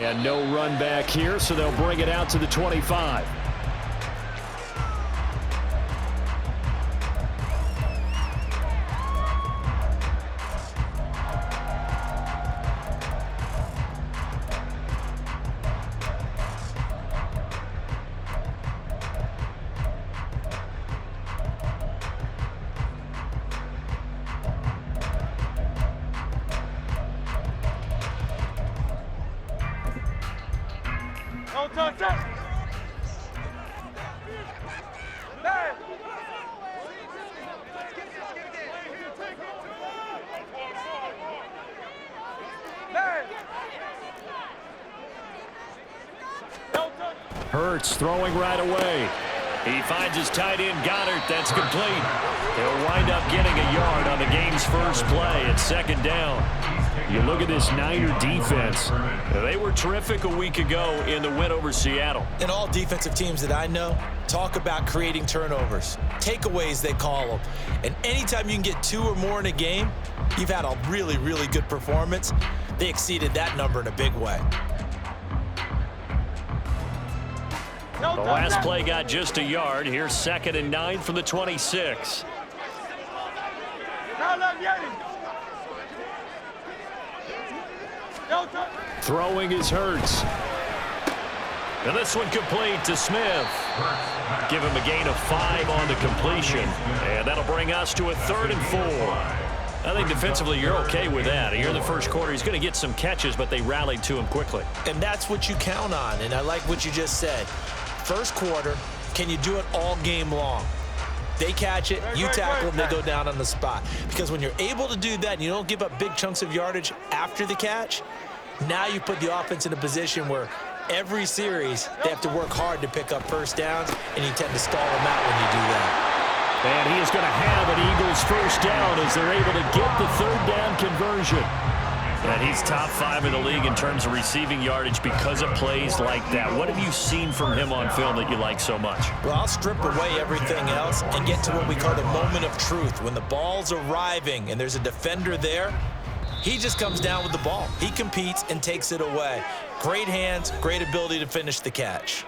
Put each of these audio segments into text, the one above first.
And no run back here, so they'll bring it out to the 25. Hurts throwing right away. He finds his tight end, Goddard. That's complete. He'll wind up getting a yard on the game's first play at second down. You look at this Niner defense. They were terrific a week ago in the win over Seattle. And all defensive teams that I know talk about creating turnovers. Takeaways, they call them. And anytime you can get 2 or more in a game, you've had a really, really good performance. They exceeded that number in a big way. The last play got just a yard. Here's 2nd and 9 from the 26. Throwing is Hurts. And this one complete to Smith. Give him a gain of 5 on the completion. And that'll bring us to a 3rd and 4. I think defensively you're okay with that. Here in the first quarter, he's going to get some catches, but they rallied to him quickly. And that's what you count on. And I like what you just said. First quarter, can you do it all game long? They catch it, you tackle them, they go down on the spot. Because when you're able to do that and you don't give up big chunks of yardage after the catch, now you put the offense in a position where every series they have to work hard to pick up first downs, and you tend to stall them out when you do that. And he is going to have an Eagles first down as they're able to get the 3rd down conversion. And he's top 5 in the league in terms of receiving yardage because of plays like that. What have you seen from him on film that you like so much? Well, I'll strip away everything else and get to what we call the moment of truth. When the ball's arriving and there's a defender there, he just comes down with the ball. He competes and takes it away. Great hands, great ability to finish the catch.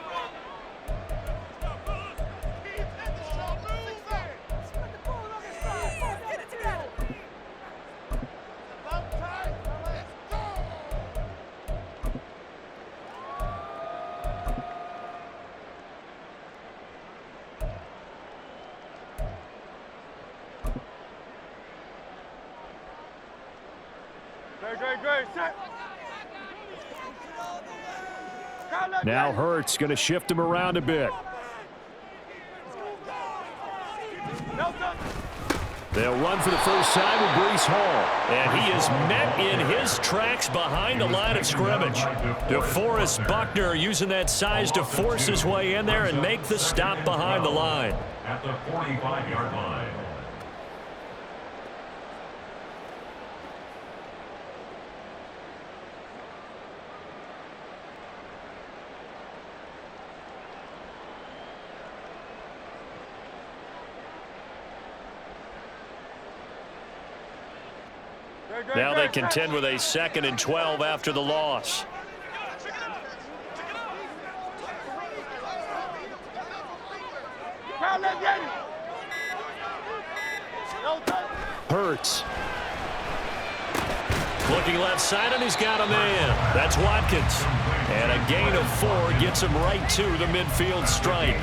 Now Hurts going to shift him around a bit. They'll run for the first time with Breece Hall. And he is met in his tracks behind the line of scrimmage. DeForest Buckner using that size to force his way in there and make the stop behind the line. At the 45-yard line. Now they contend with a 2nd and 12 after the loss. Hurts. Looking left side, and he's got a man. That's Watkins. And a gain of 4 gets him right to the midfield stripe.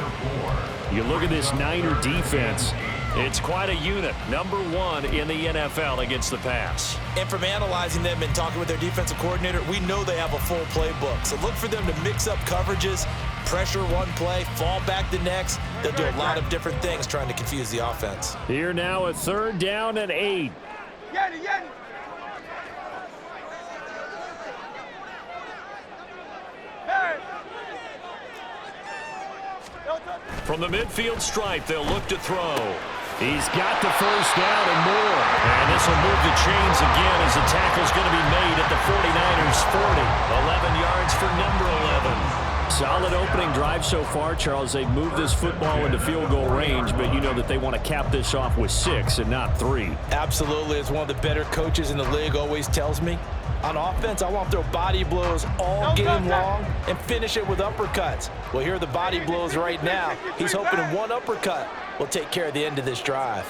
You look at this Niner defense. It's quite a unit. Number 1 in the NFL against the pass. And from analyzing them and talking with their defensive coordinator, we know they have a full playbook. So look for them to mix up coverages, pressure one play, fall back the next. They'll do a lot of different things trying to confuse the offense. Here now a 3rd down and 8. From the midfield stripe, they'll look to throw. He's got the first down and more. And this will move the chains again as the tackle's going to be made at the 49ers 40. 11 yards for number 11. Solid opening drive so far, Charles. They've moved this football into field goal range, but you know that they want to cap this off with 6 and not 3. Absolutely. As one of the better coaches in the league always tells me, On offense, I want to throw body blows all game long and finish it with uppercuts. Well, here are the body blows right now. He's hoping one uppercut will take care of the end of this drive.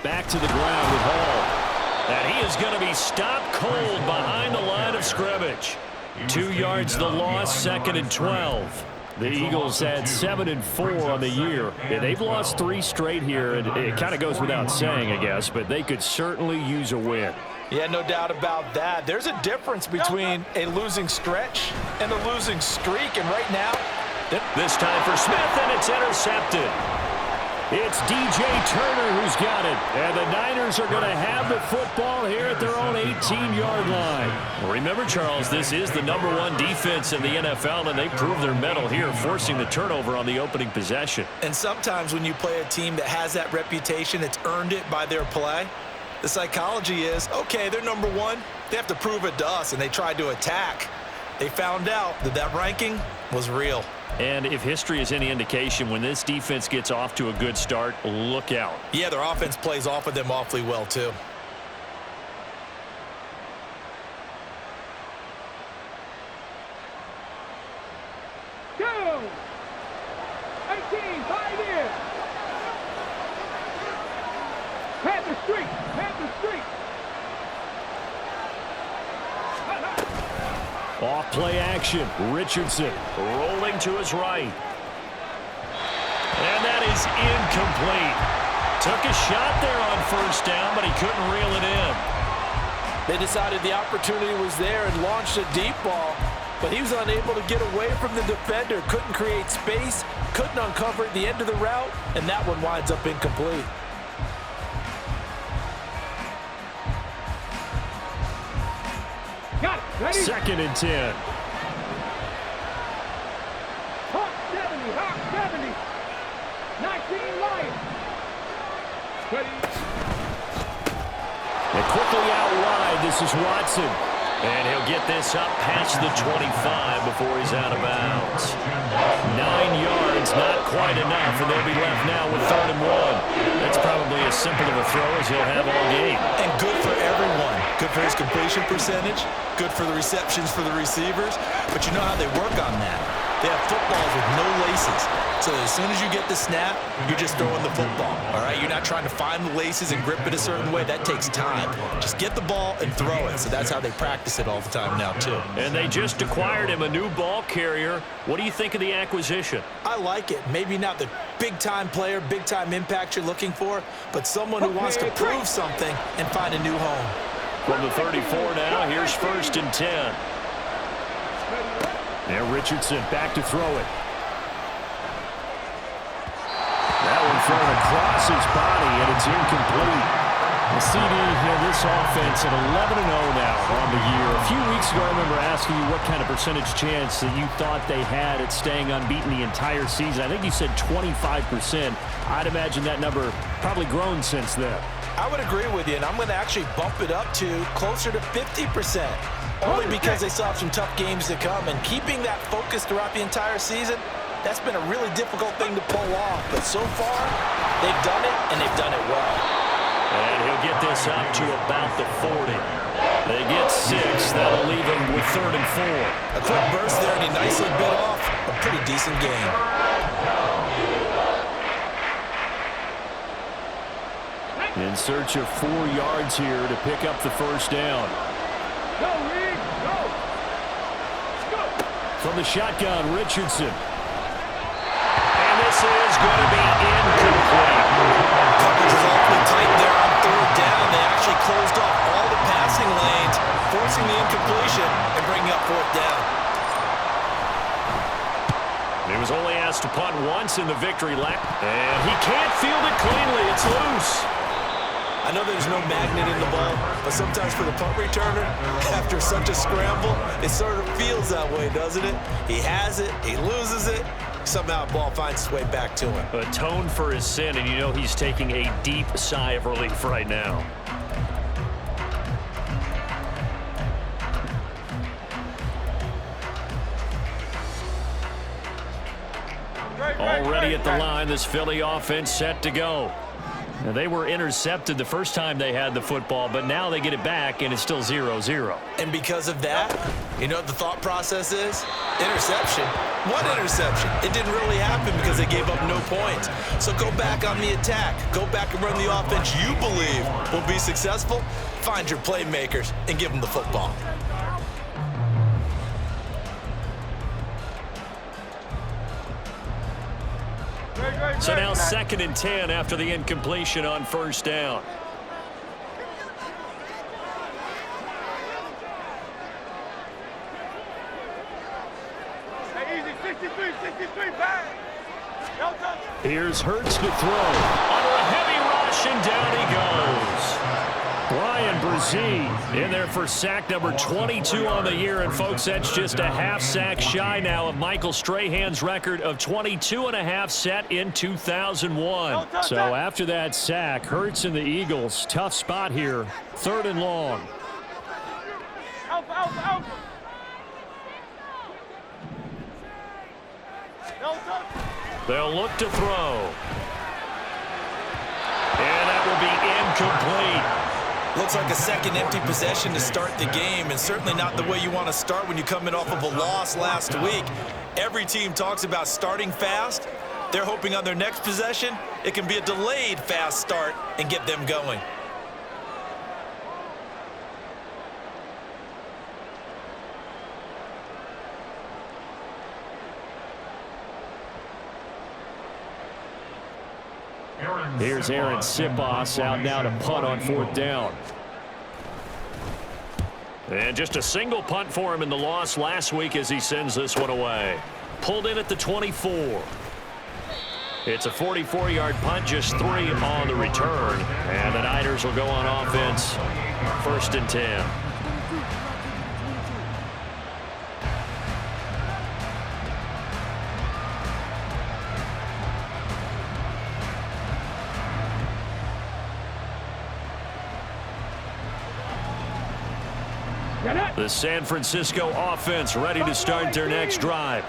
Back to the ground with Hall. And he is going to be stopped cold behind the line of scrimmage. 2 yards the loss, 2nd and 12. The Eagles had 7-4 on the year. Yeah, they've lost 3 straight here, and it kind of goes without saying, I guess, but they could certainly use a win. Yeah, no doubt about that. There's a difference between a losing stretch and a losing streak, and right now, this time for Smith, and it's intercepted. It's DJ Turner who's got it, and the Niners are going to have the football here at their own 18-yard line. Well, remember, Charles, this is the #1 defense in the NFL, and they prove their mettle here, forcing the turnover on the opening possession. And sometimes when you play a team that has that reputation, it's earned it by their play. The psychology is, okay, they're #1. They have to prove it to us, and they tried to attack. They found out that that ranking was real. And if history is any indication, when this defense gets off to a good start, look out. Yeah, their offense plays off of them awfully well, too. Go! 18, 5 in. Panther Street, Panther Street. Off play action. Richardson rolling to his right. And that is incomplete. Took a shot there on 1st down, but he couldn't reel it in. They decided the opportunity was there and launched a deep ball, but he was unable to get away from the defender. Couldn't create space, couldn't uncover the end of the route, and that one winds up incomplete. Got it. Ready? 2nd and 10. Hawk 70, Hawk 70. 19 Lions. Ready? And quickly out wide, this is Watson. And he'll get this up past the 25 before he's out of bounds. 9 yards, not quite enough, and they'll be left now with 3rd and 1. That's probably as simple of a throw as he'll have all game. And good for everyone. Good for his completion percentage, good for the receptions for the receivers, but you know how they work on that. They have footballs with no laces. So as soon as you get the snap, you're just throwing the football, all right? You're not trying to find the laces and grip it a certain way. That takes time. Just get the ball and throw it. So that's how they practice it all the time now, too. And they just acquired him a new ball carrier. What do you think of the acquisition? I like it. Maybe not the big-time player, big-time impact you're looking for, but someone who wants to prove something and find a new home. From the 34 now, here's 1st and 10. And Richardson back to throw it. That one thrown across his body, and it's incomplete. The CD in this offense at 11-0 now on the year. A few weeks ago, I remember asking you what kind of percentage chance that you thought they had at staying unbeaten the entire season. I think you said 25%. I'd imagine that number probably grown since then. I would agree with you, and I'm going to actually bump it up to closer to 50%. Only because they still have some tough games to come, and keeping that focus throughout the entire season, that's been a really difficult thing to pull off. But so far, they've done it, and they've done it well. And he'll get this up to about the 40. They get 6. That'll leave him with 3rd and 4. A quick burst there, and he nicely bit off a pretty decent game. In search of 4 yards here to pick up the 1st down. Go, Reed, go. Go. From the shotgun, Richardson. And this is going to be incomplete. Coverage is awfully tight there on 3rd down. They actually closed off all the passing lanes, forcing the incompletion and bringing up 4th down. He was only asked to punt once in the victory lap, and he can't field it cleanly. It's loose. I know there's no magnet in the ball, but sometimes for the punt returner, after such a scramble, it sort of feels that way, doesn't it? He has it, he loses it, somehow the ball finds its way back to him. Atoned for his sin, and you know he's taking a deep sigh of relief right now. Already at the line, this Philly offense set to go. Now, they were intercepted the first time they had the football, but now they get it back, and it's still 0-0. And because of that, you know what the thought process is? Interception. What interception? It didn't really happen because they gave up no points. So go back on the attack. Go back and run the offense you believe will be successful. Find your playmakers and give them the football. So now 2nd and 10 after the incompletion on first down. Hey, easy, 63, back. Here's Hurts to throw. Under a heavy rush, and down he goes. Brian Brzee in there for sack number 22 on the year. And, folks, that's just a half sack shy now of Michael Strahan's record of 22.5 set in 2001. So after that sack, Hurts and the Eagles, tough spot here, 3rd and long. Alpha. They'll look to throw. And that will be incomplete. Looks like a second empty possession to start the game, and certainly not the way you want to start when you come in off of a loss last week. Every team talks about starting fast. They're hoping on their next possession, it can be a delayed fast start and get them going. Here's Aaron Sipos out now to punt on 4th down. And just a single punt for him in the loss last week as he sends this one away. Pulled in at the 24. It's a 44-yard punt, just 3 on the return. And the Niners will go on offense, 1st and 10. The San Francisco offense ready to start their next drive.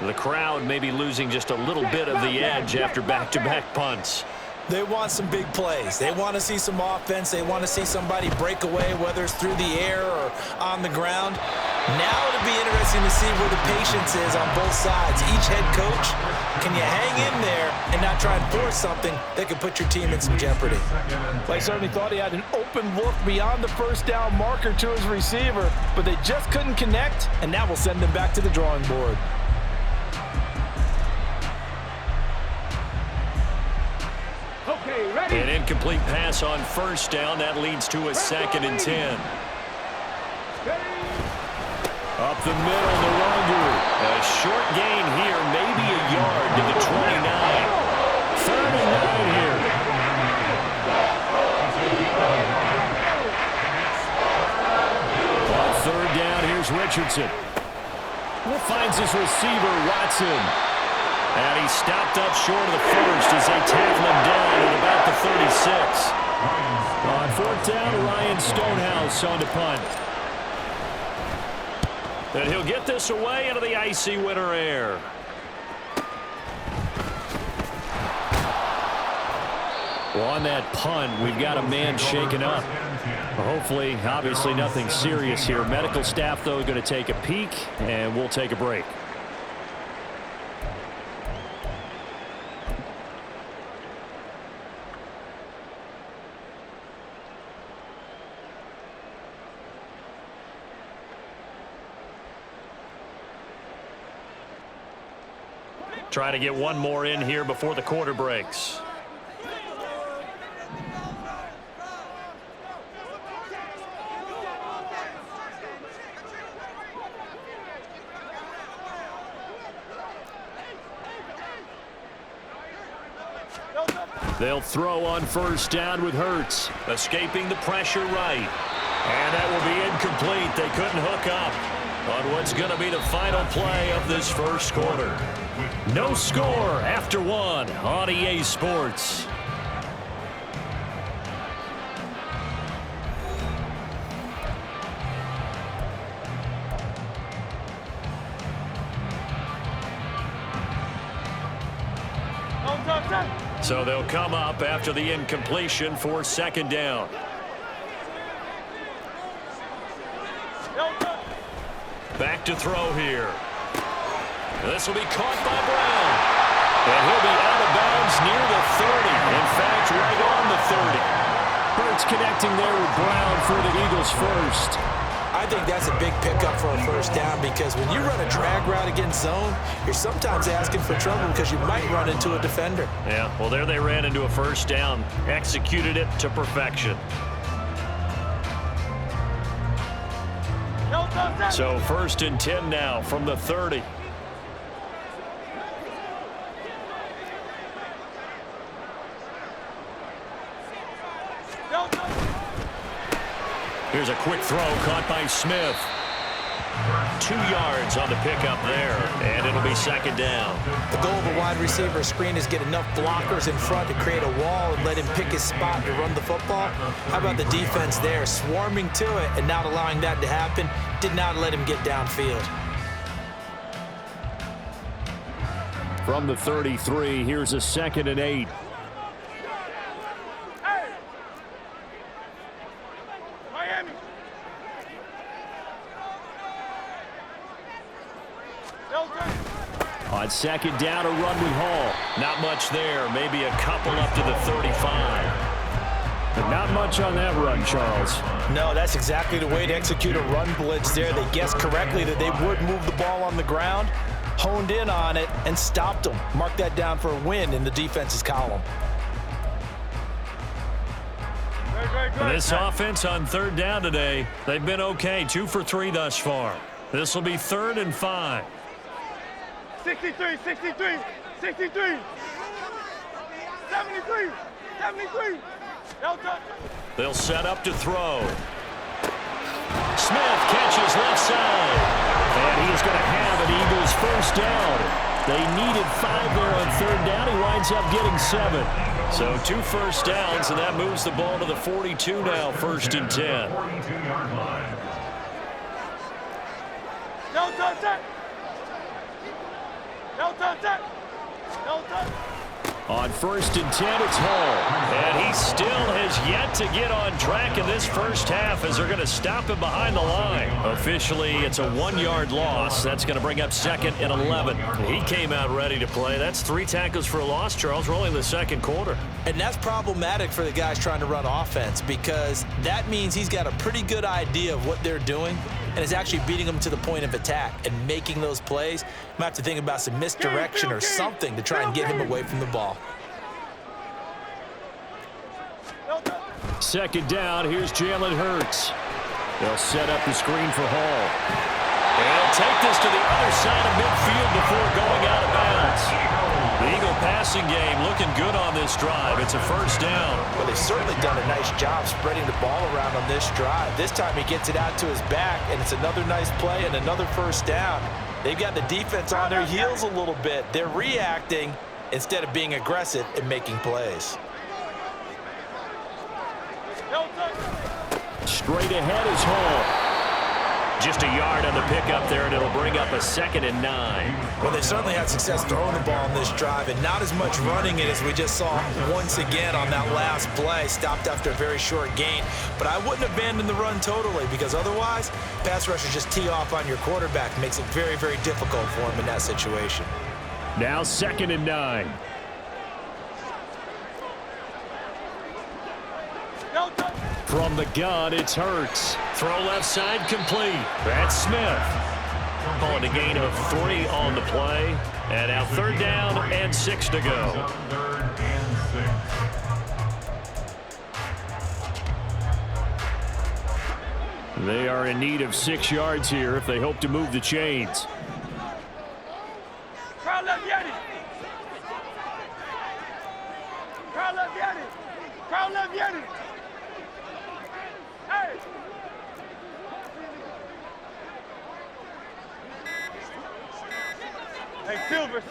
The crowd may be losing just a little bit of the edge after back-to-back punts. They want some big plays. They want to see some offense. They want to see somebody break away, whether it's through the air or on the ground. Now it'll be interesting to see where the patience is on both sides. Each head coach, can you hang in there and not try and force something that could put your team in some jeopardy? They certainly thought he had an open look beyond the first down marker to his receiver, but they just couldn't connect, and that will send them back to the drawing board. Okay, ready? An incomplete pass on first down. That leads to a 2nd and 10. Up the middle, the Longu. A short gain here, maybe a yard to the 29. 3rd and 9 here. On 3rd down, here's Richardson. Finds his receiver, Watson. And he stopped up short of the first as they tackle him down at about the 36. On 4th down, Ryan Stonehouse on to punt. And he'll get this away into the icy winter air. Well, on that punt, we've got a man shaken up. Hopefully, obviously nothing serious here. Medical staff, though, going to take a peek, and we'll take a break. Trying to get one more in here before the quarter breaks. They'll throw on first down with Hurts. Escaping the pressure right. And that will be incomplete. They couldn't hook up on what's going to be the final play of this first quarter. No score after 1 on EA Sports. On top. So they'll come up after the incompletion for second down. Back to throw here. This will be caught by Brown. And he'll be out of bounds near the 30. In fact, right on the 30. Hurts connecting there with Brown for the Eagles first. I think that's a big pickup for a first down because when you run a drag route against zone, you're sometimes asking for trouble because you might run into a defender. Yeah, well, there they ran into a first down. Executed it to perfection. So first and 10 now from the 30. Here's a quick throw caught by Smith. 2 yards on the pickup there, and it'll be second down. The goal of a wide receiver screen is get enough blockers in front to create a wall and let him pick his spot to run the football. How about the defense there, swarming to it and not allowing that to happen? Did not let him get downfield. From the 33, here's a second and 8. On second down, a run with Hall. Not much there. Maybe a couple up to the 35. But not much on that run, Charles. No, that's exactly the way to execute a run blitz there. They guessed correctly that they would move the ball on the ground, honed in on it, and stopped them. Mark that down for a win in the defense's column. This offense on third down today, they've been okay. 2 for 3 thus far. This will be 3rd and 5. 63, 63, 63, 73, 73. They'll set up to throw. Smith catches left side. And he's going to have an Eagles first down. They needed 5 there on third down. He winds up getting 7. So 2 first downs, and that moves the ball to the 42 now, 1st and 10. No touch. No touch. No touch. On 1st and 10, it's Hall. And he still has yet to get on track in this first half as they're going to stop him behind the line. Officially, it's a 1-yard loss. That's going to bring up 2nd and 11. He came out ready to play. That's 3 tackles for a loss, Charles, rolling the second quarter. And that's problematic for the guys trying to run offense because that means he's got a pretty good idea of what they're doing and is actually beating them to the point of attack and making those plays. Might have to think about some misdirection or something to try and get him away from the ball. Second down, here's Jalen Hurts. They'll set up the screen for Hall. And he'll take this to the other side of midfield before going out of bounds. The Eagle passing game looking good on this drive. It's a first down. Well, they've certainly done a nice job spreading the ball around on this drive. This time he gets it out to his back, and it's another nice play and another first down. They've got the defense on their heels a little bit. They're reacting instead of being aggressive and making plays. Straight ahead is Hall. Just a yard on the pickup there, and it'll bring up a 2nd and 9. Well, they certainly had success throwing the ball on this drive and not as much running it as we just saw once again on that last play. Stopped after a very short gain. But I wouldn't abandon the run totally because otherwise, pass rushers just tee off on your quarterback. Makes it very, very difficult for him in that situation. Now 2nd and 9. From the gun, it's Hurts. Throw left side complete. That's Smith. Calling a gain of 3 on the play. And now 3rd down and 6 to go. They are in need of 6 yards here if they hope to move the chains. Crowd left Yeti. Crowd left Yeti. Crowd left Yeti. Hey. Hey, Silver.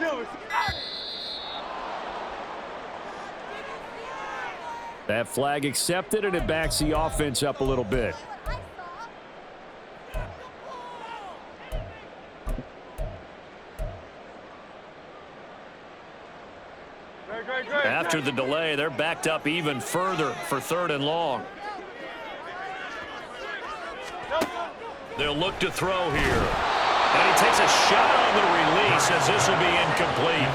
That flag accepted, and it backs the offense up a little bit. after the delay. They're backed up even further for 3rd and long. They'll look to throw here. And he takes a shot on the release as this will be incomplete.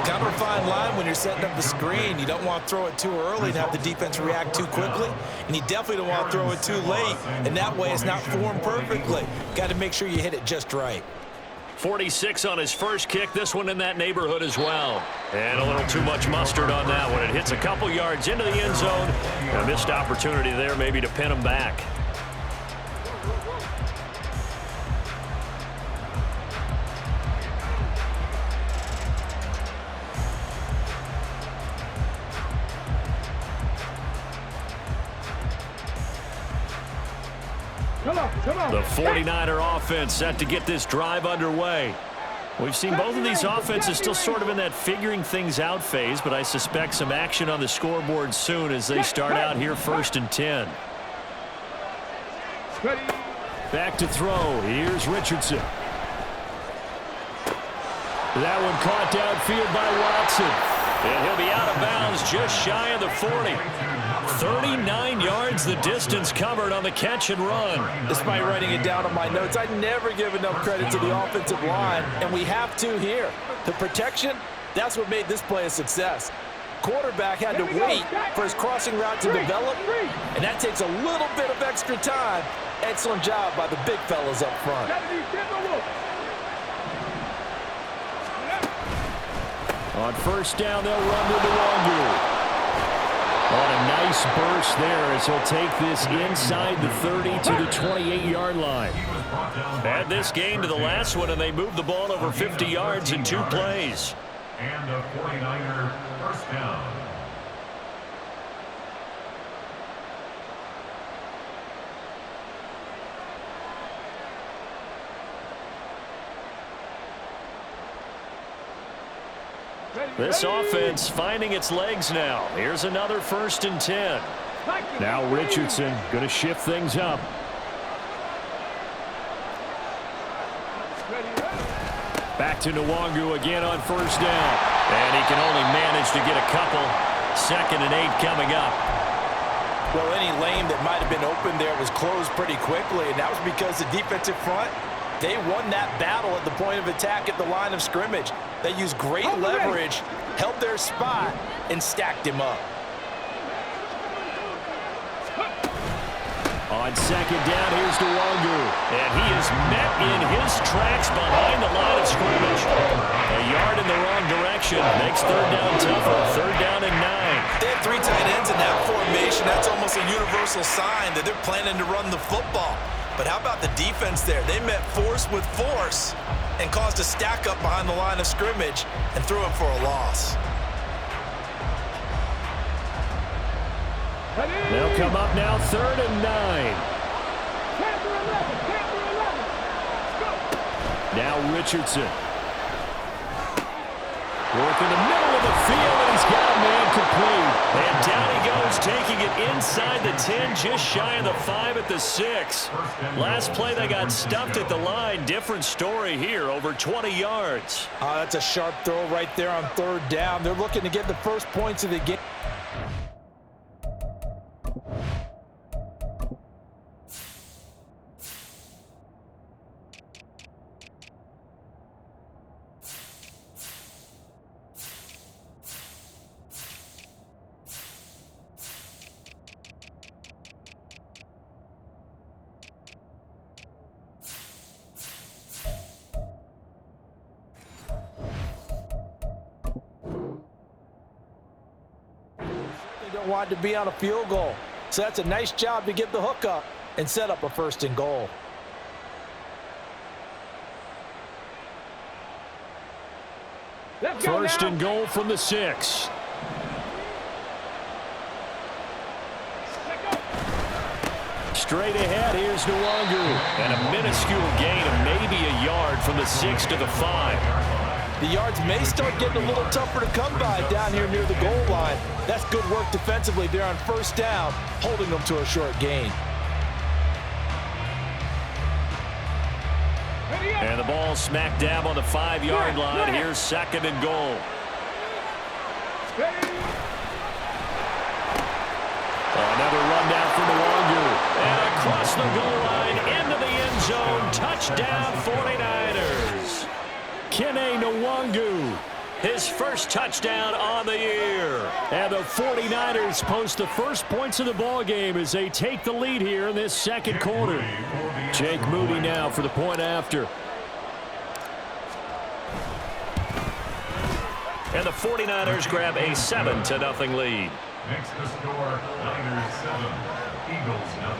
Kind of a fine line when you're setting up the screen. You don't want to throw it too early and have the defense react too quickly. And you definitely don't want to throw it too late. And that way it's not formed perfectly. Got to make sure you hit it just right. 46 on his first kick. This one in that neighborhood as well. And a little too much mustard on that one. It hits a couple yards into the end zone. A missed opportunity there maybe to pin him back. The 49er offense set to get this drive underway. We've seen both of these offenses still sort of in that figuring things out phase, but I suspect some action on the scoreboard soon as they start out here 1st and 10. Back to throw. Here's Richardson. That one caught downfield by Watson. And he'll be out of bounds just shy of the 40. 39 yards the distance covered on the catch and run. Despite writing it down on my notes, I never give enough credit to the offensive line, and we have to here. The protection, that's what made this play a success. Quarterback had to wait for his crossing route to develop, and that takes a little bit of extra time. Excellent job by the big fellas up front. On 1st down, they'll run to Nwangu. On a nice burst there as he'll take this inside the 30 to the 28-yard line. Add this game to the last one, and they moved the ball over 50 yards in 2 plays. And a 49er first down. This offense finding its legs now. Here's another 1st and 10. Now Richardson going to shift things up. Back to Nwangu again on 1st down. And he can only manage to get a couple. 2nd and 8 coming up. Well, any lane that might have been open there was closed pretty quickly, and that was because the defensive front, they won that battle at the point of attack at the line of scrimmage. They used great leverage, held their spot, and stacked him up. On 2nd down, here's Nwangu. And he is met in his tracks behind the line of scrimmage. A yard in the wrong direction makes 3rd down tougher. 3rd down and 9. They have 3 tight ends in that formation. That's almost a universal sign that they're planning to run the football. But how about the defense there? They met force with force and caused a stack up behind the line of scrimmage and threw him for a loss. They'll come up now 3rd and 9. Now Richardson. Work in the middle of the field, and he's got a man complete. And down he goes, taking it inside the 10, just shy of the 5 at the 6. Last play, they got stuffed at the line. Different story here, over 20 yards. That's a sharp throw right there on 3rd down. They're looking to get the first points of the game. Don't want to be on a field goal. So that's a nice job to get the hook up and set up a 1st and goal. First and goal from the 6. Straight ahead, here's Nwangu. And a minuscule gain of maybe a yard from the 6 to the 5. The yards may start getting a little tougher to come by down here near the goal line. That's good work defensively there on 1st down, holding them to a short gain. And the ball smack dab on the 5-yard line. Here's 2nd and goal. Another rundown for Nwangu. And across the goal line into the end zone. Touchdown 49ers. Kene Nwangu, his first touchdown on the year. And the 49ers post the first points of the ball game as they take the lead here in this second quarter. Jake Moody now for the point after. And the 49ers grab a 7-0 lead. Next to score, Niners 7, Eagles 0.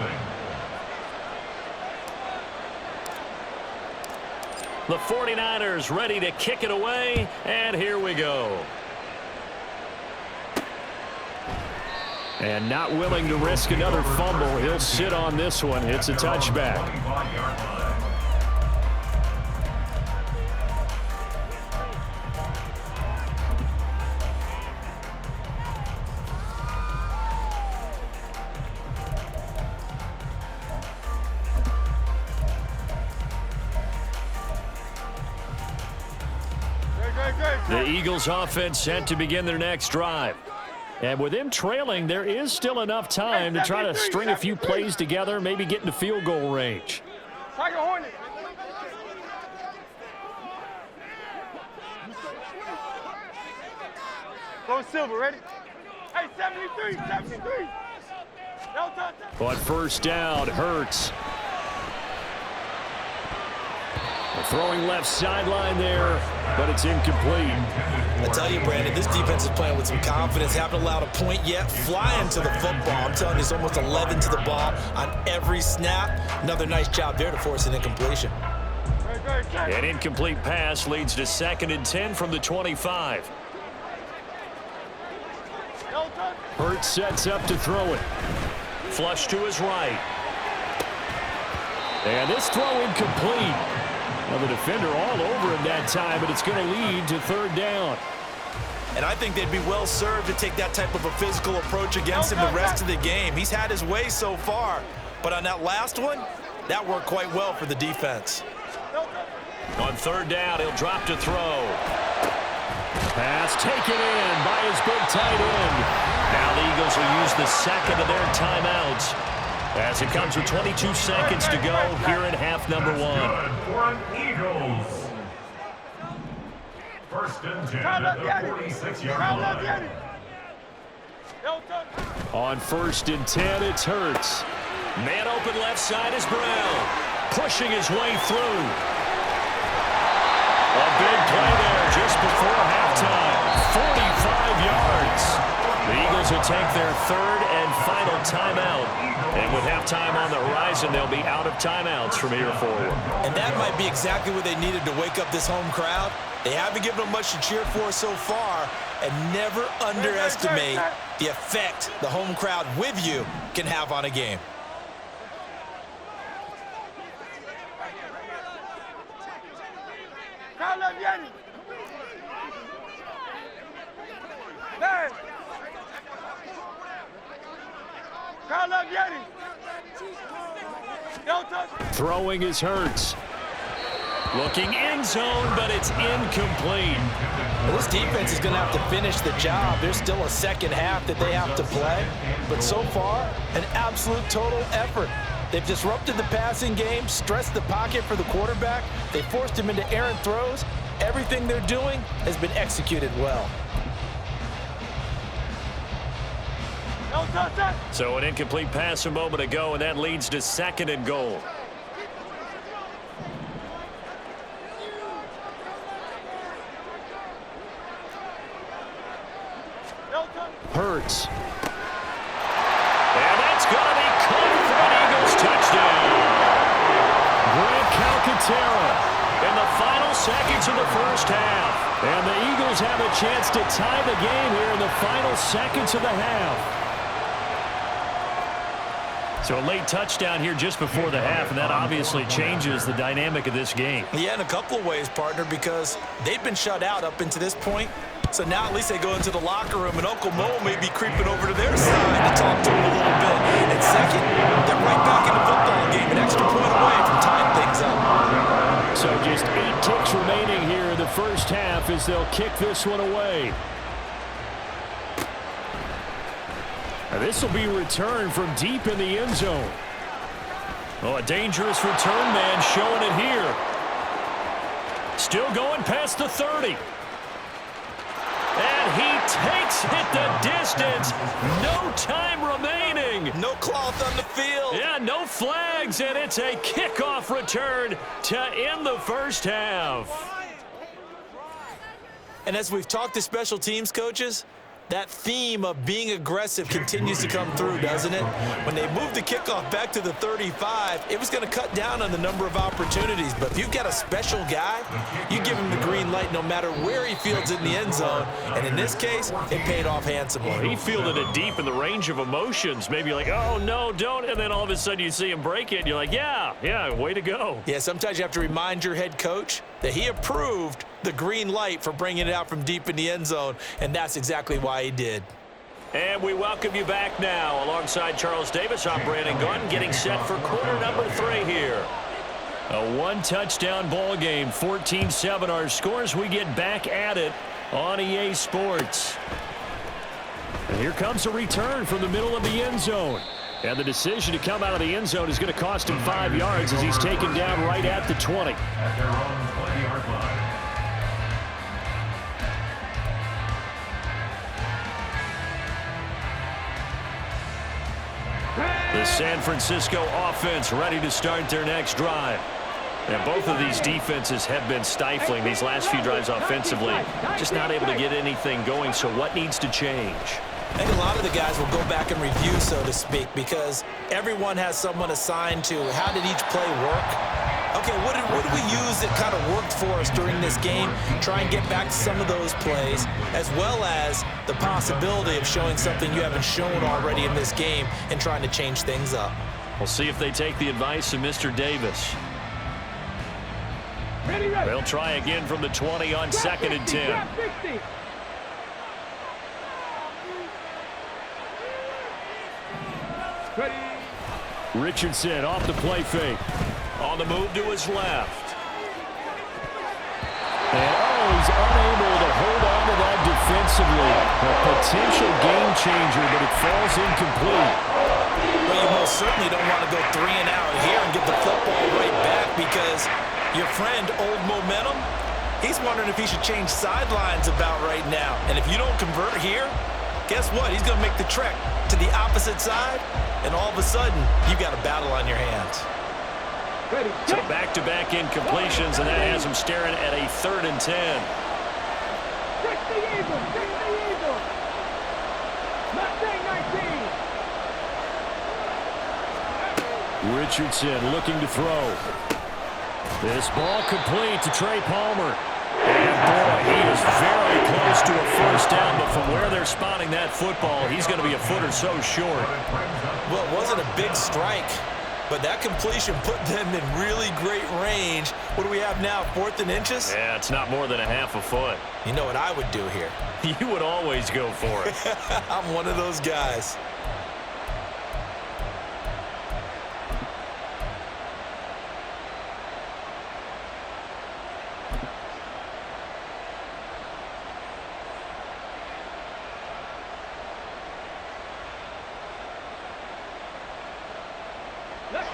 The 49ers ready to kick it away, and here we go. And not willing to risk another fumble. He'll sit on this one. It's a touchback. 25-yard line. The Eagles offense set to begin their next drive. And with them trailing, there is still enough time to try to string a few plays together, maybe get into field goal range. Tiger Hornet. Go Silver, ready? Hey, 73. No touch. On first down, Hurts. Throwing left sideline there, but it's incomplete. I tell you, Brandon, this defense is playing with some confidence. Haven't allowed a point yet. Flying to the football. I'm telling you, it's almost 11 to the ball on every snap. Another nice job there to force an incompletion. An incomplete pass leads to 2nd and 10 from the 25. Hurts sets up to throw it. Flush to his right. And this throw incomplete. Well, the defender all over him that time, but it's going to lead to 3rd down. And I think they'd be well served to take that type of a physical approach against him the rest of the game. He's had his way so far, but on that last one, that worked quite well for the defense. On 3rd down, he'll drop to throw. Pass taken in by his big tight end. Now the Eagles will use the 2nd of their timeouts as it comes with 22 seconds to go here in half number 1. Good for an Eagles. 1st and 10 at the 46-yard line. On 1st and 10, it's Hurts. Man open left side is Brown. Pushing his way through. A big play there just before halftime. 45 yards. The Eagles will take their 3rd and final timeout. And with halftime on the horizon, they'll be out of timeouts from here forward. And that might be exactly what they needed to wake up this home crowd. They haven't given them much to cheer for so far, and never underestimate the effect the home crowd with you can have on a game. Crowd love Yanni. Man. Crowd love Yanni. No touch. Throwing is Hurts. Looking end zone, but it's incomplete. Well, this defense is going to have to finish the job. There's still a second half that they have to play. But so far, an absolute total effort. They've disrupted the passing game, stressed the pocket for the quarterback. They forced him into errant throws. Everything they're doing has been executed well. So an incomplete pass a moment ago, and that leads to 2nd and goal. Hurts. And that's going to be caught for an Eagles touchdown. Grant Calcaterra in the final seconds of the first half. And the Eagles have a chance to tie the game here in the final seconds of the half. So a late touchdown here just before the half, and that obviously changes the dynamic of this game. Yeah, in a couple of ways, partner, because they've been shut out up until this point. So now at least they go into the locker room, and Uncle Mo may be creeping over to their side to talk to him a little bit. And second, they're right back in the football game, an extra point away from tying things up. So just 8 ticks remaining here in the first half as they'll kick this one away. This will be returned from deep in the end zone. Oh, a dangerous return man showing it here. Still going past the 30. And he takes it the distance. No time remaining. No cloth on the field. Yeah, no flags, and it's a kickoff return to end the first half. And as we've talked to special teams coaches, that theme of being aggressive continues to come through, doesn't it? When they moved the kickoff back to the 35, it was going to cut down on the number of opportunities. But if you've got a special guy, you give him the green light no matter where he fields it in the end zone. And in this case, it paid off handsomely. He fielded it deep in the range of emotions. Maybe like, oh, no, don't. And then all of a sudden you see him break it, and you're like, yeah, way to go. Yeah, sometimes you have to remind your head coach that he approved the green light for bringing it out from deep in the end zone, and that's exactly why he did. And we welcome you back now alongside Charles Davis. I'm Brandon Gunn getting set for quarter number 3 here. A one-touchdown ball game, 14-7 our scores. We get back at it on EA Sports. And here comes a return from the middle of the end zone. And the decision to come out of the end zone is going to cost him 5 yards as he's taken down right at the 20. At their own 20-yard line. The San Francisco offense ready to start their next drive. And both of these defenses have been stifling these last few drives offensively. Just not able to get anything going, so what needs to change? I think a lot of the guys will go back and review, so to speak, because everyone has someone assigned to how did each play work. Okay, what did we use that kind of worked for us during this game? Try and get back to some of those plays, as well as the possibility of showing something you haven't shown already in this game and trying to change things up. We'll see if they take the advice of Mr. Davis. They'll try again from the 20 on 2nd and 10. Richardson off the play fake. On the move to his left. And he's unable to hold on to that defensively. A potential game changer, but it falls incomplete. Well, you most certainly don't want to go 3 and out here and get the football right back, because your friend, Old Momentum, he's wondering if he should change sidelines about right now. And if you don't convert here, guess what? He's going to make the trek to the opposite side, and all of a sudden, you've got a battle on your hands. So back-to-back incompletions, and that has him staring at a 3rd and 10. Richardson looking to throw. This ball complete to Trey Palmer. And boy, he is very close to a first down, but from where they're spotting that football, he's going to be a foot or so short. Well, it wasn't a big strike, but that completion put them in really great range. What do we have now, 4th and inches? Yeah, it's not more than a half a foot. You know what I would do here? You would always go for it. I'm one of those guys.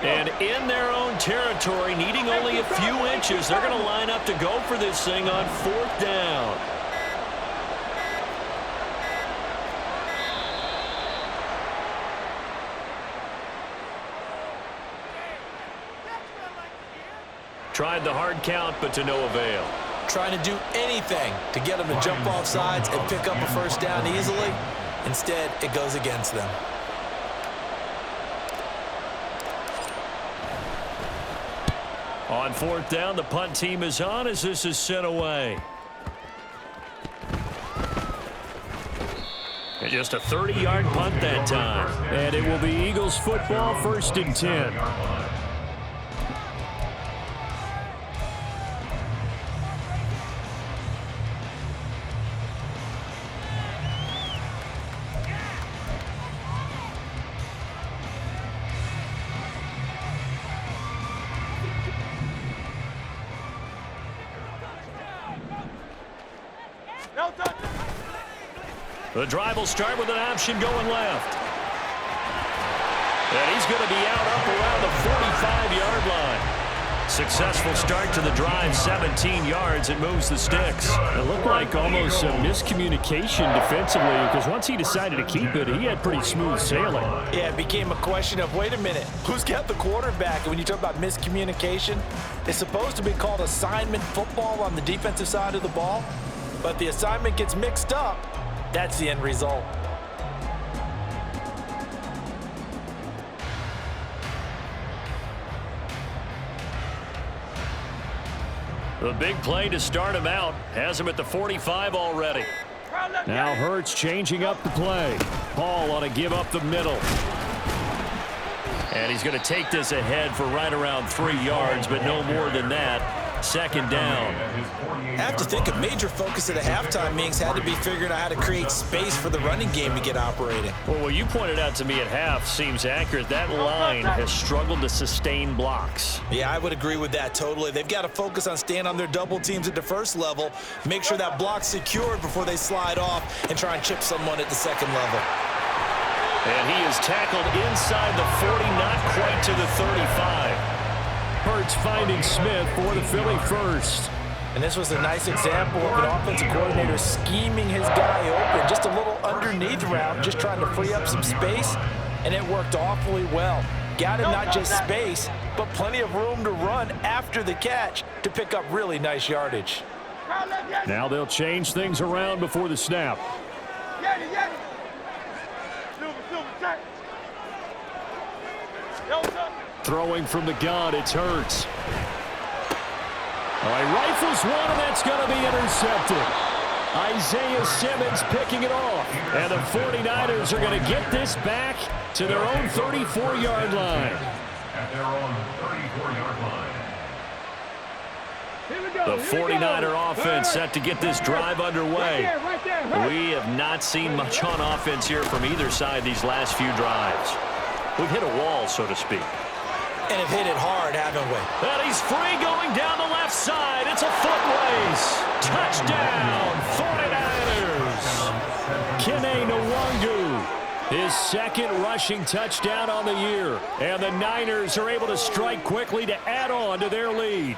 And in their own territory, needing only a few inches, they're going to line up to go for this thing on 4th down. Tried the hard count, but to no avail. Trying to do anything to get them to jump off sides and pick up a first down easily. Instead, it goes against them. On 4th down, the punt team is on as this is sent away. And just a 30-yard punt that time. And it will be Eagles football, 1st and 10. The drive will start with an option going left. And he's going to be out up around the 45-yard line. Successful start to the drive, 17 yards. It moves the sticks. It looked like almost a miscommunication defensively because once he decided to keep it, he had pretty smooth sailing. Yeah, it became a question of, wait a minute, who's got the quarterback? And when you talk about miscommunication, it's supposed to be called assignment football on the defensive side of the ball. But the assignment gets mixed up. That's the end result. The big play to start him out has him at the 45 already. Now Hurts changing up the play. Hall on a give up the middle. And he's going to take this ahead for right around 3 yards, but no more than that. Second down. I have to think a major focus at the halftime meetings had to be figuring out how to create space for the running game to get operating. Well, what you pointed out to me at half seems accurate. That line has struggled to sustain blocks. Yeah, I would agree with that totally. They've got to focus on staying on their double teams at the first level, make sure that block's secured before they slide off and try and chip someone at the second level. And he is tackled inside the 40, not quite to the 35. Hurts finding Smith for the Philly first. And this was a nice example of an offensive coordinator scheming his guy open. Just a little underneath route, just trying to free up some space, and it worked awfully well. Got him not just space, but plenty of room to run after the catch to pick up really nice yardage. Now they'll change things around before the snap. Throwing from the gun, it's Hurts. All right, rifles one, and that's going to be intercepted. Isaiah Simmons picking it off. And the 49ers are going to get this back to their own 34-yard line. At their own 34-yard line. The 49er offense set to get this drive underway. We have not seen much on offense here from either side these last few drives. We've hit a wall, so to speak. And have hit it hard, haven't we? And he's free going down the left side. It's a foot race. Touchdown, 49ers. Kene Nwangu, his second rushing touchdown on the year. And the Niners are able to strike quickly to add on to their lead.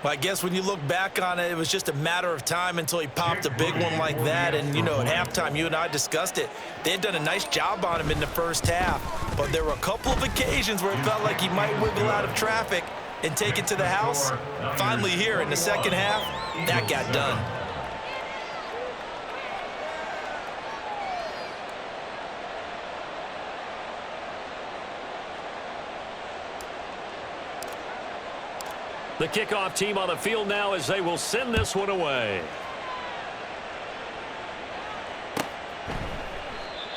Well, I guess when you look back on it, it was just a matter of time until he popped a big one like that. And, you know, at halftime, you and I discussed it. They had done a nice job on him in the first half. But there were a couple of occasions where it felt like he might wiggle out of traffic and take it to the house. Finally here in the second half, that got done. The kickoff team on the field now as they will send this one away.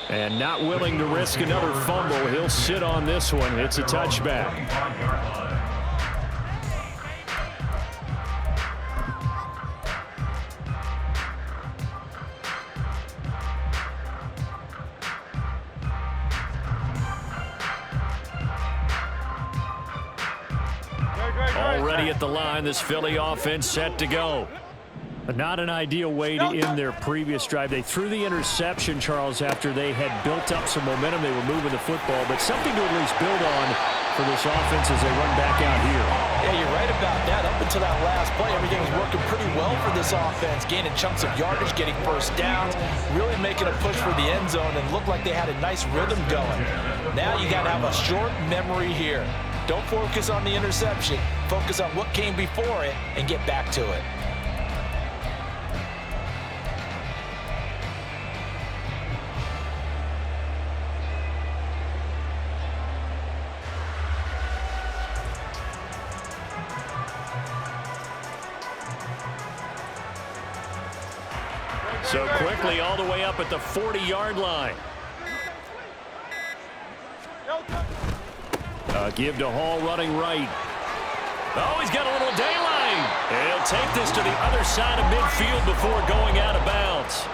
And not willing to risk another fumble. He'll sit on this one. It's a touchback. Already at the line, this Philly offense set to go. Not an ideal way to end their previous drive. They threw the interception, Charles, after they had built up some momentum. They were moving the football, but something to at least build on for this offense as they run back out here. Yeah, you're right about that. Up until that last play, everything was working pretty well for this offense, gaining chunks of yardage, getting first downs, really making a push for the end zone, and looked like they had a nice rhythm going. Now you got to have a short memory here. Don't focus on the interception. Focus on what came before it and get back to it. So quickly all the way up at the 40-yard line. Give to Hall running right. Oh, he's got a little daylight. And he'll take this to the other side of midfield before going out of bounds.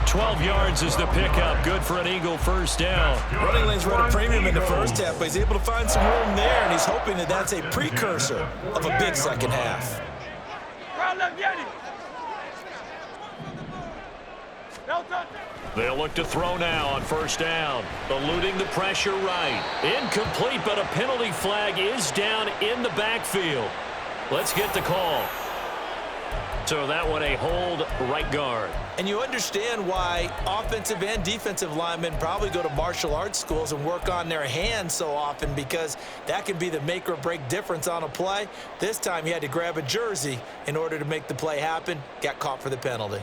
12 yards is the pickup. Good for an Eagle first down. Running lanes were at a premium in the first half, but he's able to find some room there, and he's hoping that that's a precursor of a big second half. No touch. They'll look to throw now on first down. Eluding the pressure right. Incomplete, but a penalty flag is down in the backfield. Let's get the call. So that one a hold right guard. And you understand why offensive and defensive linemen probably go to martial arts schools and work on their hands so often, because that can be the make or break difference on a play. This time he had to grab a jersey in order to make the play happen. Got caught for the penalty.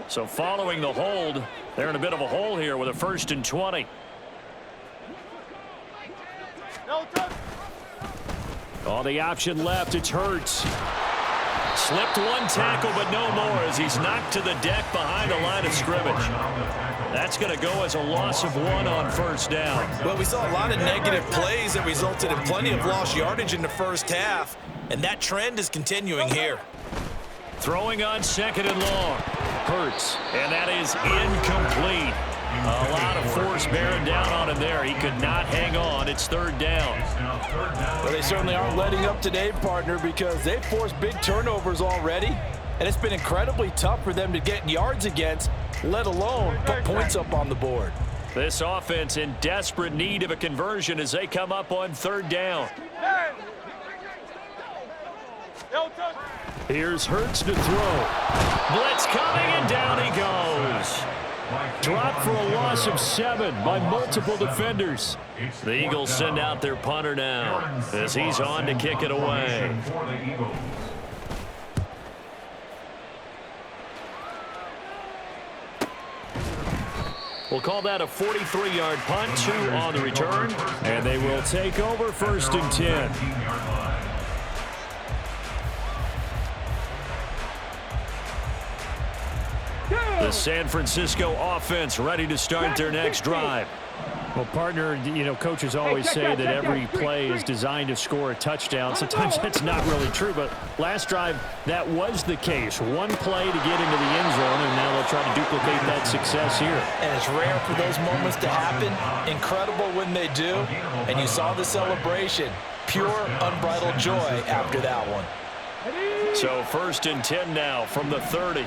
So following the hold, they're in a bit of a hole here with a 1st and 20. Oh, the option left. It's Hurts. Slipped one tackle, but no more as he's knocked to the deck behind the line of scrimmage. That's going to go as a loss of 1 on first down. Well, we saw a lot of negative plays that resulted in plenty of lost yardage in the first half, and that trend is continuing here. Throwing on 2nd and long. Hurts, and that is incomplete. A lot of force bearing down on him there. He could not hang on. It's 3rd down. Well, they certainly aren't letting up today, partner, because they've forced big turnovers already, and it's been incredibly tough for them to get yards against, let alone put points up on the board. This offense in desperate need of a conversion as they come up on 3rd down. Here's Hurts to throw. Blitz coming, and down he goes. Dropped for a loss of 7 by multiple defenders. The Eagles send out their punter now as he's on to kick it away. We'll call that a 43-yard punt, 2 on the return. And they will take over 1st and 10. The San Francisco offense ready to start their next drive. Well, partner, you know, coaches always say that every play is designed to score a touchdown. Sometimes that's not really true, but last drive, that was the case. One play to get into the end zone, and now they'll try to duplicate that success here. And it's rare for those moments to happen. Incredible when they do. And you saw the celebration. Pure, unbridled joy after that one. So 1st and 10 now from the 30.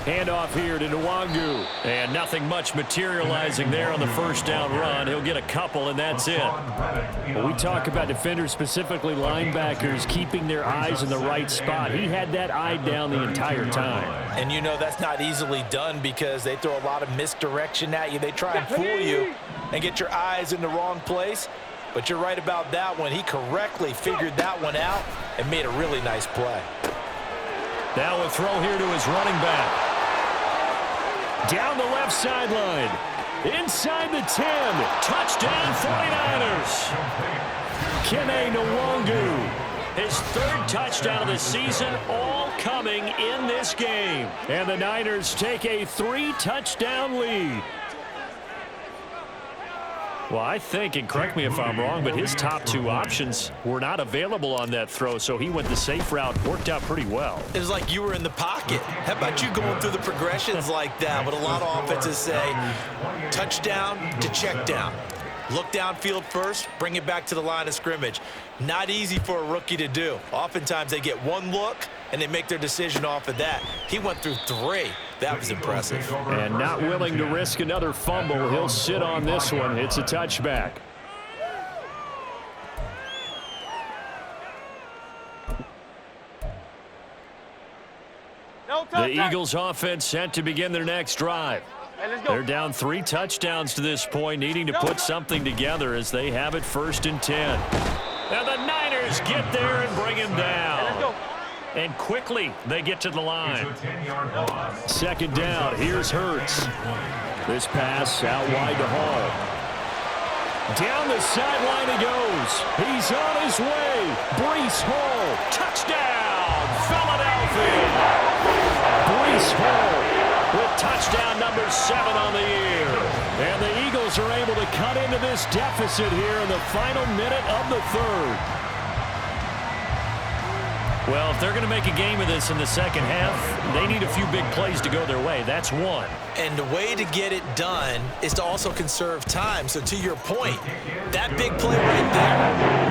Handoff here to Nwangu. And nothing much materializing there on the first down run. He'll get a couple, and that's it. Well, we talk about defenders, specifically linebackers, keeping their eyes in the right spot. He had that eye down the entire time. And you know that's not easily done because they throw a lot of misdirection at you. They try and fool you and get your eyes in the wrong place. But you're right about that one. He correctly figured that one out and made a really nice play. Now a throw here to his running back. Down the left sideline. Inside the 10. Touchdown 49ers. Kene Nwangu. His 3rd touchdown of the season, all coming in this game. And the Niners take a 3-touchdown lead. Well, I think, and correct me if I'm wrong, but his top 2 options were not available on that throw, so he went the safe route. Worked out pretty well. It was like you were in the pocket. How about you going through the progressions like that? What a lot of offenses say, touchdown to check down. Look downfield first, bring it back to the line of scrimmage. Not easy for a rookie to do. Oftentimes they get one look and they make their decision off of that. He went through 3. That was impressive. And not willing to risk another fumble. He'll sit on this one. It's a touchback. The Eagles offense set to begin their next drive. They're down 3 touchdowns to this point, needing to put something together as they have it 1st and 10. And the Niners get there and bring him down. And quickly they get to the line. 2nd down. Here's Hurts. This pass out wide to Hall. Down the sideline he goes. He's on his way. Breece Hall. Touchdown, Philadelphia. Breece Hall with touchdown number 7 on the year. And the Eagles are able to cut into this deficit here in the final minute of the 3rd. Well, if they're going to make a game of this in the second half, they need a few big plays to go their way. That's one. And the way to get it done is to also conserve time. So to your point, that big play right there,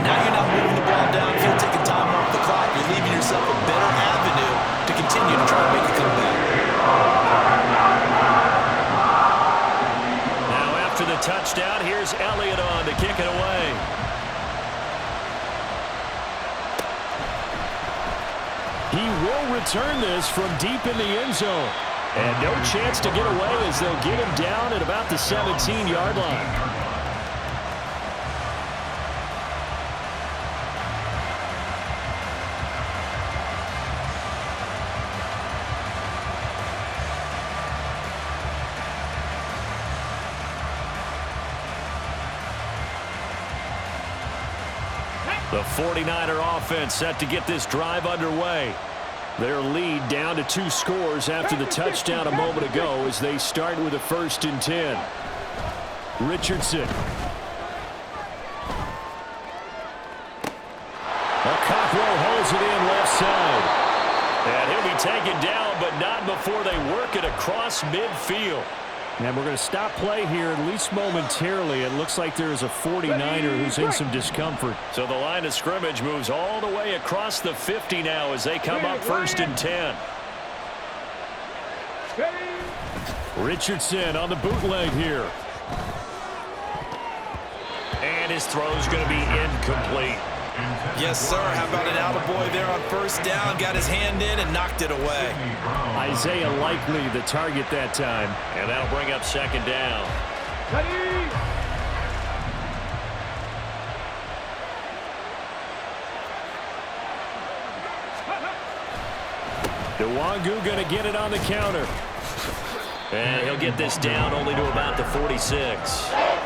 now you're not moving the ball downfield, taking time off the clock. You're leaving yourself a better avenue to continue to try to make a comeback. Now after the touchdown, here's Elliott on to kick it away. He will return this from deep in the end zone. And no chance to get away as they'll get him down at about the 17-yard line. The 49er offense set to get this drive underway. Their lead down to 2 scores after the touchdown a moment ago as they start with a 1st and 10. Richardson. Cockrell holds it in left side. And he'll be taken down, but not before they work it across midfield. And we're going to stop play here, at least momentarily. It looks like there is a 49er who's in some discomfort. So the line of scrimmage moves all the way across the 50 now as they come up 1st and 10. Richardson on the bootleg here. And his throw's going to be incomplete. Yes, sir. How about an attaboy there on 1st down? Got his hand in and knocked it away. Isaiah Likely the target that time. And that'll bring up 2nd down. Nwangu going to get it on the counter. And he'll get this down only to about the 46.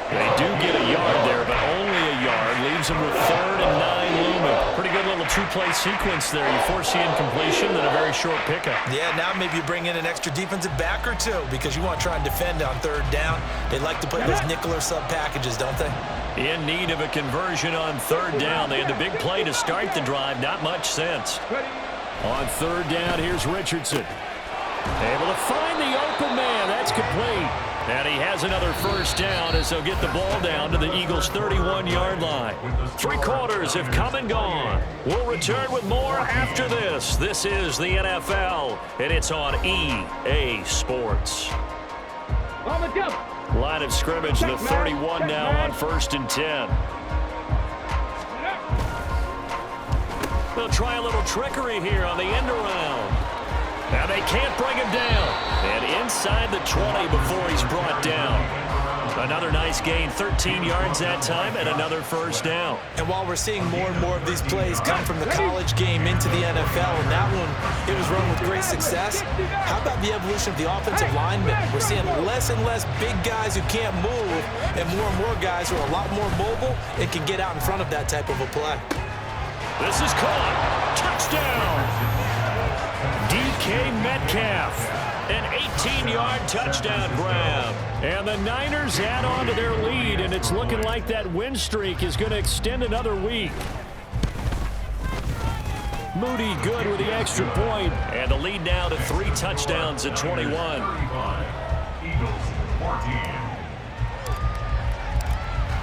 They do get a yard there, but only a yard. Leaves them with 3rd and 9 looming. Pretty good little 2-play sequence there. You force the incompletion, then a very short pickup. Yeah, now maybe you bring in an extra defensive back or 2 because you want to try and defend on 3rd down. They like to play those nickel or sub packages, don't they? In need of a conversion on 3rd down. They had the big play to start the drive. Not much sense. On 3rd down, here's Richardson. Able to find the open man. That's complete. And he has another 1st down as they'll get the ball down to the Eagles' 31-yard line. 3 quarters have come and gone. We'll return with more after this. This is the NFL, and it's on EA Sports. Line of scrimmage, the 31 now on 1st and 10. They'll try a little trickery here on the end around. Now they can't bring him down. And inside the 20 before he's brought down. Another nice gain, 13 yards that time, and another 1st down. And while we're seeing more and more of these plays come from the college game into the NFL, and that one, it was run with great success, how about the evolution of the offensive linemen? We're seeing less and less big guys who can't move, and more guys who are a lot more mobile and can get out in front of that type of a play. This is caught. Touchdown. DK Metcalf. An 18-yard touchdown grab. And the Niners add on to their lead, and it's looking like that win streak is going to extend another week. Moody good with the extra point. And the lead now to 3 touchdowns at 21.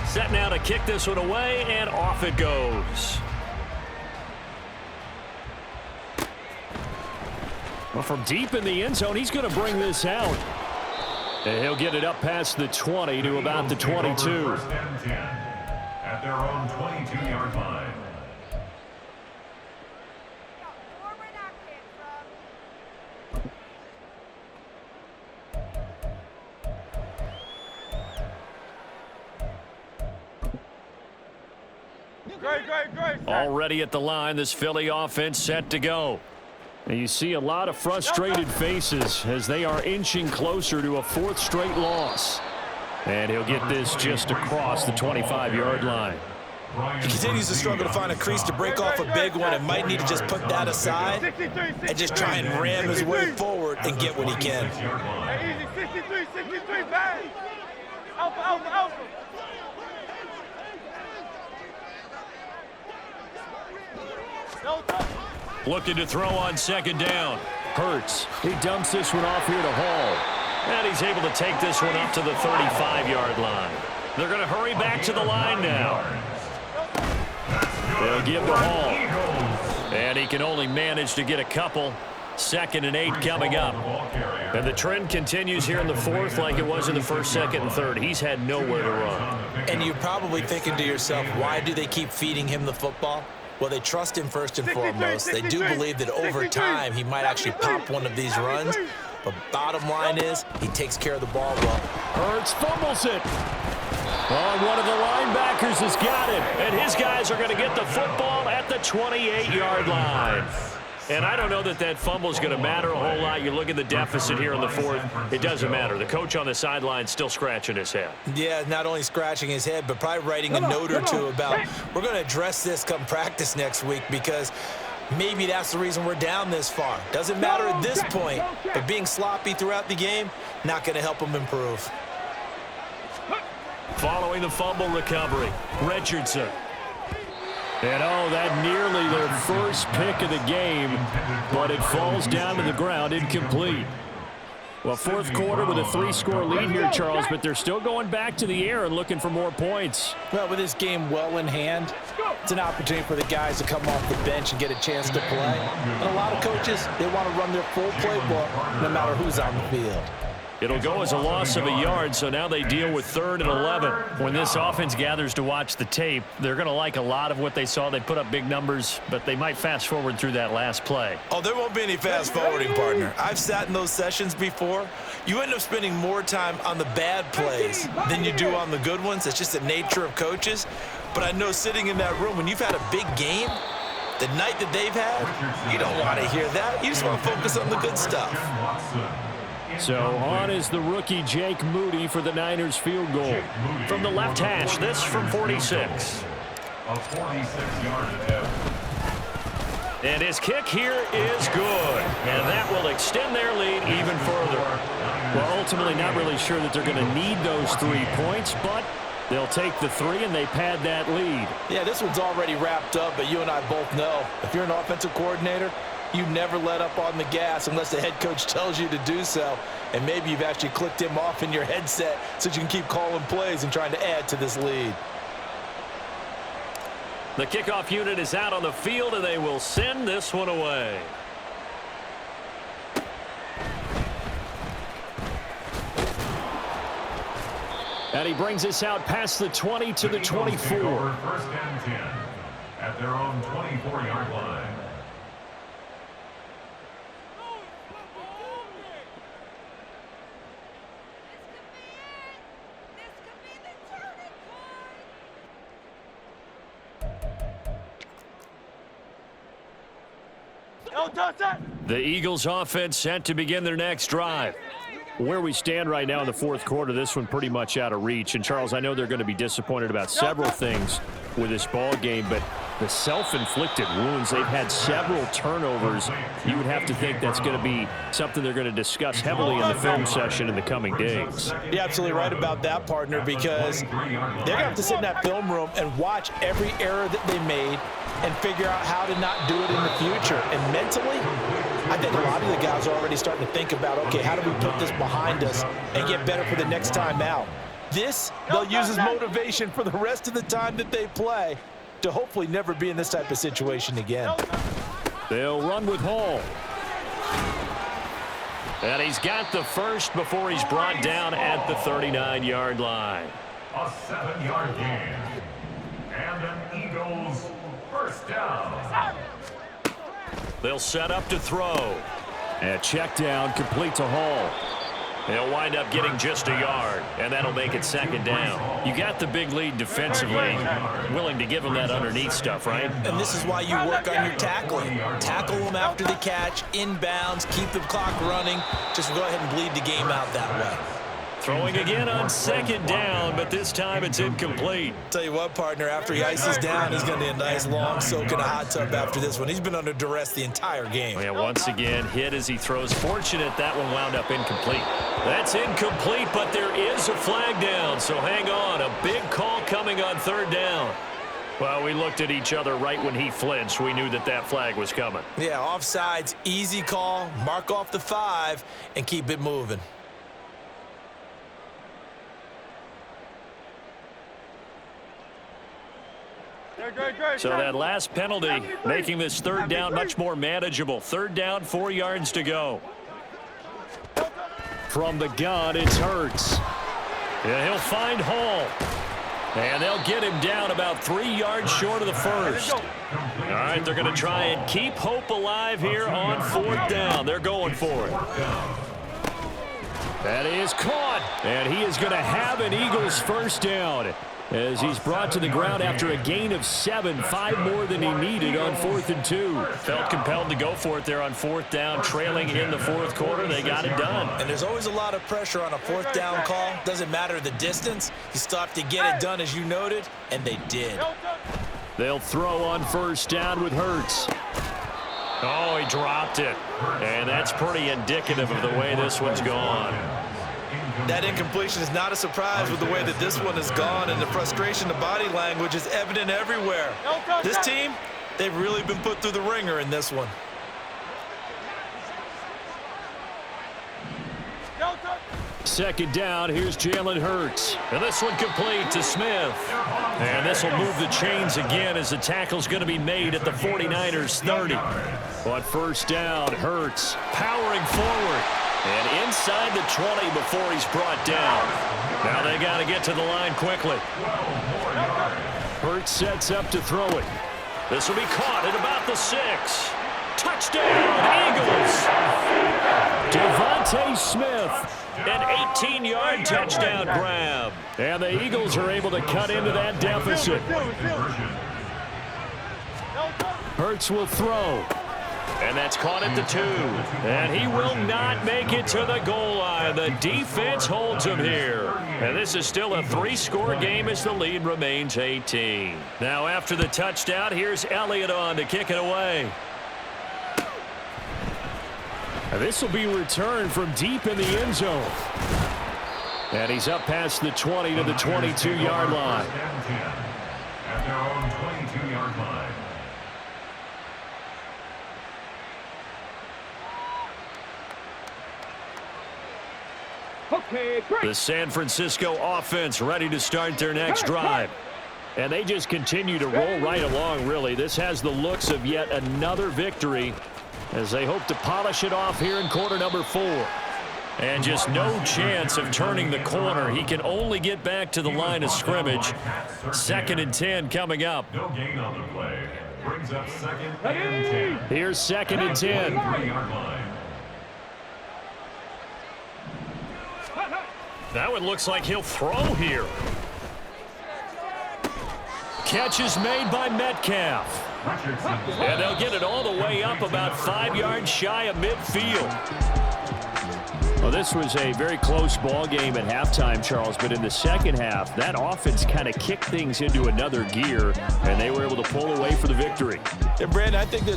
Set now to kick this one away, and off it goes. Well, from deep in the end zone, he's going to bring this out. And he'll get it up past the 20 to about the 22. At their own 22-yard line. Great. Already at the line, this Philly offense set to go. And you see a lot of frustrated faces as they are inching closer to a 4th straight loss. And he'll get this just across the 25-yard line. He continues to struggle to find a crease to break off a big one and might need to just put that aside and just try and ram his way forward and get what he can. Hey, easy, 63, bang. Alpha. No touch. Looking to throw on second down. Hurts. He dumps this one off here to Hall. And he's able to take this one up to the 35-yard line. They're going to hurry back to the line now. They'll give to Hall. And he can only manage to get a couple. 2nd and 8 coming up. And the trend continues here in the fourth like it was in the first, second, and third. He's had nowhere to run. And you're probably thinking to yourself, why do they keep feeding him the football? Well, they trust him first and foremost. They do believe that over time he might actually pop one of these runs. But bottom line is he takes care of the ball well. Hurts fumbles it. Oh, one of the linebackers has got it. And his guys are going to get the football at the 28-yard line. And I don't know that that fumble is going to matter a whole lot. You look at the deficit here in the fourth. It doesn't matter. The coach on the sideline still scratching his head. Yeah, not only scratching his head, but probably writing a note or two about, we're going to address this come practice next week because maybe that's the reason we're down this far. Doesn't matter at this point, but being sloppy throughout the game, not going to help him improve. Following the fumble recovery, Richardson. And, oh, that nearly their first pick of the game, but it falls down to the ground, incomplete. Well, fourth quarter with a 3-score lead here, Charles, but they're still going back to the air and looking for more points. Well, with this game well in hand, it's an opportunity for the guys to come off the bench and get a chance to play. And a lot of coaches, they want to run their full playbook no matter who's on the field. It'll go as a loss of a yard, so now they deal with 3rd and 11. When this offense gathers to watch the tape, they're going to like a lot of what they saw. They put up big numbers, but they might fast forward through that last play. Oh, there won't be any fast forwarding, partner. I've sat in those sessions before. You end up spending more time on the bad plays than you do on the good ones. It's just the nature of coaches. But I know sitting in that room, when you've had a big game, the night that they've had, you don't want to hear that. You just want to focus on the good stuff. So on is the rookie Jake Moody for the Niners field goal. From the left hash, this from 46. A 46-yard attempt. And his kick here is good. And that will extend their lead even further. Well, ultimately not really sure that they're going to need those 3 points, but they'll take the 3 and they pad that lead. Yeah, this one's already wrapped up, but you and I both know if you're an offensive coordinator, you never let up on the gas unless the head coach tells you to do so. And maybe you've actually clicked him off in your headset so you can keep calling plays and trying to add to this lead. The kickoff unit is out on the field, and they will send this one away. And he brings us out past the 20 to the 24. 1st and 10 at their own 24-yard line. The Eagles offense set to begin their next drive. Where we stand right now in the fourth quarter, this one pretty much out of reach. And, Charles, I know they're going to be disappointed about several things with this ball game, but the self-inflicted wounds, they've had several turnovers. You would have to think that's going to be something they're going to discuss heavily in the film session in the coming days. You're absolutely right about that, partner, because they're going to have to sit in that film room and watch every error that they made and figure out how to not do it in the future. And mentally, I think a lot of the guys are already starting to think about, okay, how do we put this behind us and get better for the next time out? This, they'll use as motivation for the rest of the time that they play to hopefully never be in this type of situation again. They'll run with Hall. And he's got the first before he's brought down at the 39-yard line. A 7-yard gain. And an Eagles first down. They'll set up to throw. And check down, complete to Hall. They'll wind up getting just a yard, and that'll make it second down. You got the big lead defensively, willing to give them that underneath stuff, right? And this is why you work on your tackling. Tackle them after the catch, inbounds, keep the clock running. Just go ahead and bleed the game out that way. Throwing again on second down, but this time it's incomplete. Tell you what, partner, after he ices down, he's going to need a nice long soak in a hot tub after this one. He's been under duress the entire game. Yeah, once again, hit as he throws. Fortunate that one wound up incomplete. That's incomplete, but there is a flag down, so hang on. A big call coming on third down. Well, we looked at each other right when he flinched. We knew that that flag was coming. Yeah, offsides, easy call. Mark off the 5 and keep it moving. So that last penalty making this third down much more manageable. Third down, 4 yards to go. From the gun, it's Hurts. Yeah, he'll find Hall. And they'll get him down about 3 yards short of the first. All right, they're going to try and keep hope alive here on 4th down. They're going for it. That is caught. And he is going to have an Eagles first down as he's brought to the ground after a gain of 7, 5 more than he needed on 4th and 2. Felt compelled to go for it there on 4th down, trailing in the 4th quarter. They got it done. And there's always a lot of pressure on a 4th down call. Doesn't matter the distance. You stop to get it done, as you noted, and they did. They'll throw on 1st down with Hurts. Oh, he dropped it. And that's pretty indicative of the way this one's gone. That incompletion is not a surprise with the way that this one has gone, and the frustration, the body language is evident everywhere. This team, they've really been put through the ringer in this one. Second down, here's Jalen Hurts. And this one complete to Smith. And this will move the chains again as the tackle's going to be made at the 49ers 30. But first down, Hurts Powering forward. And inside the 20 before he's brought down. Now they got to get to the line quickly. Hurts sets up to throw it. This will be caught at about the 6. Touchdown, Eagles. Devontae Smith. An 18-yard touchdown grab. And the Eagles are able to cut into that deficit. Hurts will throw. And that's caught at the 2. And he will not make it to the goal line. The defense holds him here. And this is still a 3-score game as the lead remains 18. Now after the touchdown, here's Elliott on to kick it away. And this will be returned from deep in the end zone. And he's up past the 20 to the 22-yard line. At their own 22-yard line. The San Francisco offense ready to start their next drive. And they just continue to roll right along, really. This has the looks of yet another victory as they hope to polish it off here in quarter number 4. And just no chance of turning the corner. He can only get back to the line of scrimmage. 2nd and 10 coming up. No gain on the play. Brings up 2nd and 10. Here's 2nd and 10. 3-yard line. That one looks like he'll throw here. Catch is made by Metcalf. And they'll get it all the way up about 5 yards shy of midfield. Well, this was a very close ball game at halftime, Charles, but in the second half, that offense kind of kicked things into another gear, and they were able to pull away for the victory. And Brandon, I think